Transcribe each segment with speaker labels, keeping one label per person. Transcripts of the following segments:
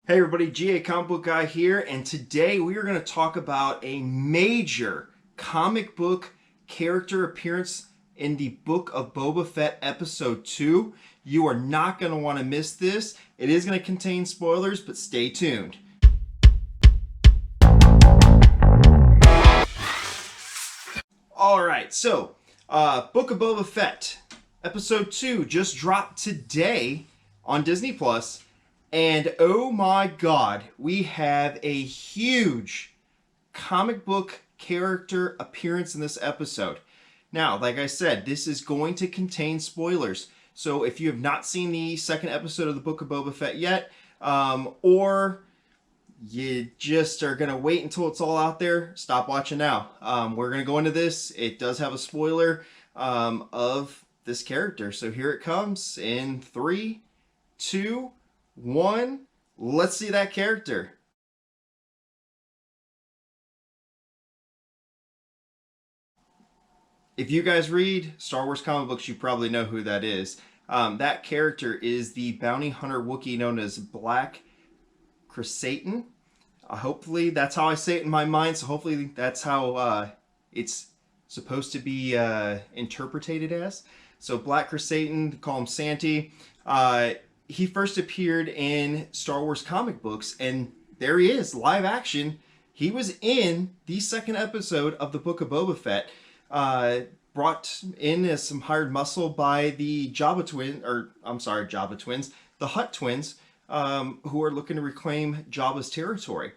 Speaker 1: Hey everybody, GA Comic Book Guy here, and today we are going to talk about a major comic book character appearance in the Book of Boba Fett Episode 2. You are not going to want to miss this. It is going to contain spoilers, but stay tuned. Alright, so Book of Boba Fett Episode 2 just dropped today on Disney Plus. And oh my god, we have a huge comic book character appearance in this episode. Now, like I said, this is going to contain spoilers. So if you have not seen the second episode of the Book of Boba Fett yet, or you just are going to wait until it's all out there, stop watching now. We're going to go into this. It does have a spoiler of this character. So here it comes in 3, 2, 1, let's see that character. If you guys read Star Wars comic books, you probably know who that is. That character is the bounty hunter Wookiee known as Black Krrsantan. Hopefully that's how I say it in my mind, so hopefully that's how it's supposed to be interpreted as. So Black Krrsantan, call him Santy. He first appeared in Star Wars comic books, and there he is, live action. He was in the second episode of the Book of Boba Fett, brought in as some hired muscle by the Jabba twins, the Hutt twins, who are looking to reclaim Jabba's territory.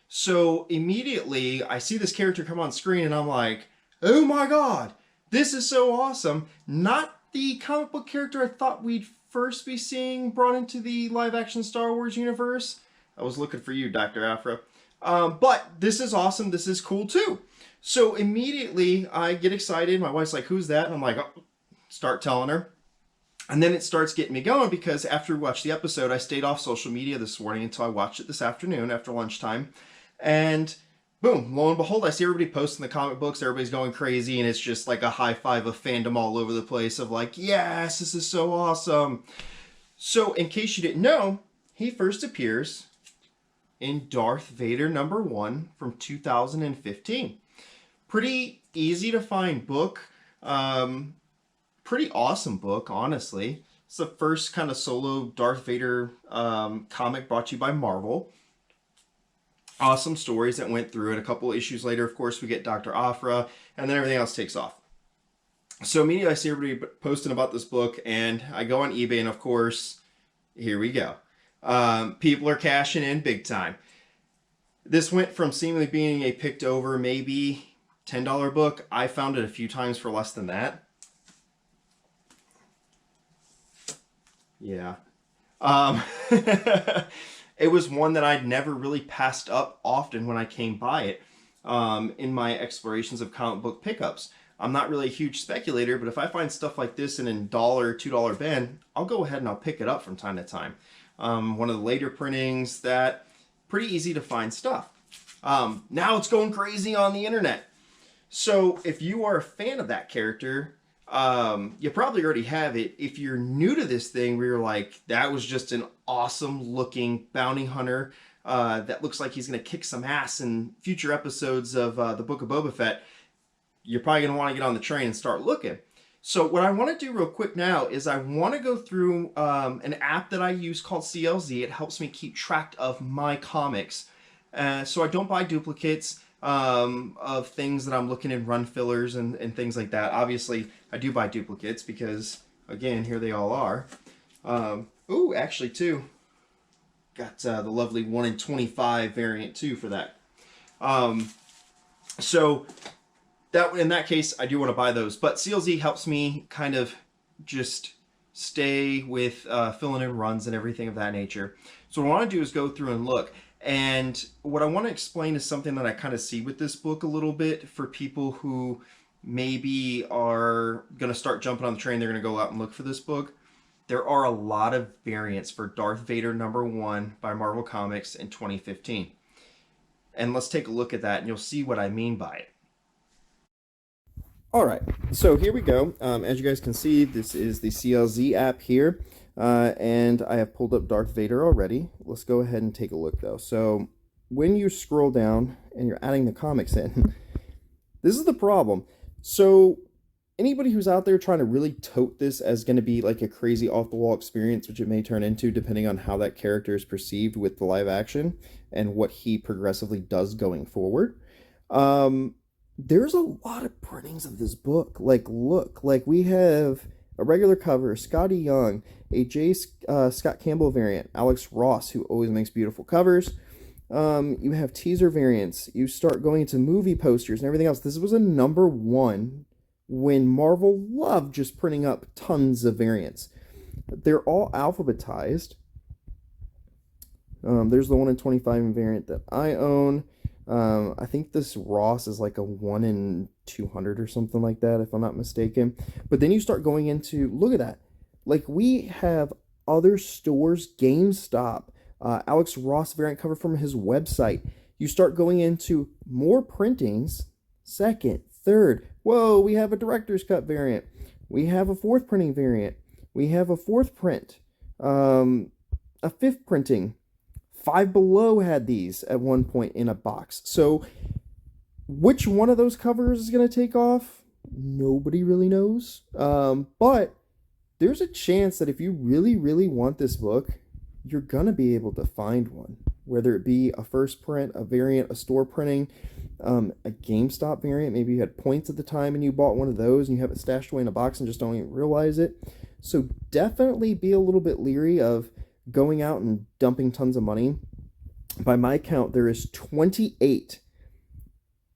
Speaker 1: So immediately, I see this character come on screen, and I'm like, oh my god, this is so awesome. Not the comic book character I thought we'd first be seeing brought into the live-action Star Wars universe. I was looking for you, Dr. Afra. But this is awesome. This is cool, too. So immediately, I get excited. My wife's like, who's that? And I'm like, oh, start telling her. And then it starts getting me going because after we watched the episode, I stayed off social media this morning until I watched it this afternoon after lunchtime. And boom, lo and behold, I see everybody posting the comic books. Everybody's going crazy, and it's just like a high five of fandom all over the place of like, yes, this is so awesome. So in case you didn't know, he first appears in Darth Vader #1 from 2015. Pretty easy to find book. Pretty awesome book, honestly. It's the first kind of solo Darth Vader comic brought to you by Marvel. Awesome stories that went through, and a couple issues later, of course, we get Dr. Afra, and then everything else takes off. So immediately I see everybody posting about this book, and I go on eBay, and of course, here we go. People are cashing in big time. This went from seemingly being a picked over, maybe $10 book. I found it a few times for less than that. Yeah. It was one that I'd never really passed up often when I came by it in my explorations of comic book pickups. I'm not really a huge speculator, but if I find stuff like this in a $1 or $2 bin, I'll go ahead and I'll pick it up from time to time. One of the later printings that pretty easy to find stuff. Now it's going crazy on the internet. So if you are a fan of that character, you probably already have it. If you're new to this thing where you're like, that was just an awesome looking bounty hunter that looks like he's going to kick some ass in future episodes of the Book of Boba Fett, you're probably going to want to get on the train and start looking. So what I want to do real quick now is I want to go through an app that I use called CLZ. It helps me keep track of my comics. So I don't buy duplicates of things that I'm looking in run fillers and things like that. Obviously, I do buy duplicates because, again, here they all are. Ooh, actually, too. Got the lovely 1 in 25 variant, too, for that. So, in that case, I do want to buy those. But CLZ helps me kind of just stay with filling in runs and everything of that nature. So what I want to do is go through and look. And what I want to explain is something that I kind of see with this book a little bit for people who maybe are going to start jumping on the train. They're going to go out and look for this book. There are a lot of variants for Darth Vader #1 by Marvel Comics in 2015. And let's take a look at that and you'll see what I mean by it. All right, so here we go. As you guys can see, this is the CLZ app here.
Speaker 2: And I have pulled up Darth Vader already. Let's go ahead and take a look though. So when you scroll down and you're adding the comics in, this is the problem. So anybody who's out there trying to really tote this as going to be like a crazy off the wall experience, which it may turn into depending on how that character is perceived with the live action and what he progressively does going forward. There's a lot of printings of this book. Like, look, like we have a regular cover, Scotty Young, a Scott Campbell variant, Alex Ross, who always makes beautiful covers. You have teaser variants. You start going into movie posters and everything else. This was a #1 when Marvel loved just printing up tons of variants. They're all alphabetized. There's the 1 in 25 variant that I own. I think this Ross is like a 1 in 200 or something like that, if I'm not mistaken. But then you start going into, look at that. Like we have other stores, GameStop, Alex Ross variant cover from his website. You start going into more printings, second, third. Whoa, we have a director's cut variant. We have a 4th printing variant. We have a 4th print. A 5th printing. Five Below had these at one point in a box. So which one of those covers is going to take off? Nobody really knows. But there's a chance that if you really, really want this book, you're going to be able to find one. Whether it be a first print, a variant, a store printing, a GameStop variant. Maybe you had points at the time and you bought one of those and you have it stashed away in a box and just don't even realize it. So definitely be a little bit leery of going out and dumping tons of money. By my count, there is 28.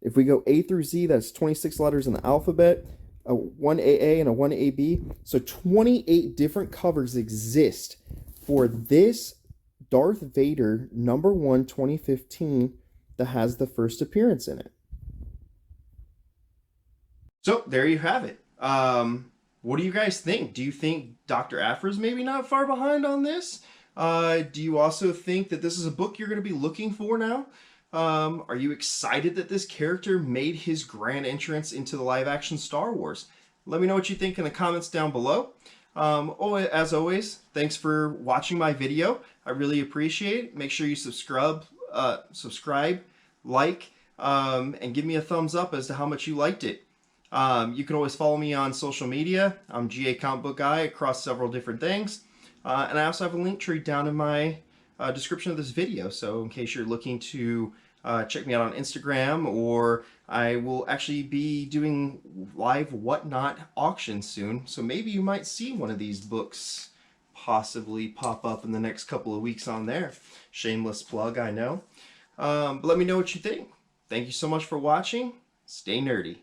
Speaker 2: If we go A through Z, that's 26 letters in the alphabet, a 1AA and a 1AB. So 28 different covers exist for this Darth Vader #1 2015 that has the first appearance in it.
Speaker 1: So there you have it. What do you guys think? Do you think Dr. Aphra's maybe not far behind on this? Do you also think that this is a book you're going to be looking for now? Are you excited that this character made his grand entrance into the live action Star Wars? Let me know what you think in the comments down below. As always, thanks for watching my video. I really appreciate it. Make sure you subscribe, like, and give me a thumbs up as to how much you liked it. You can always follow me on social media. I'm GA Comic Book Guy across several different things. And I also have a link tree down in my description of this video. So in case you're looking to check me out on Instagram, or I will actually be doing live whatnot auctions soon. So maybe you might see one of these books possibly pop up in the next couple of weeks on there. Shameless plug, I know. But let me know what you think. Thank you so much for watching. Stay nerdy.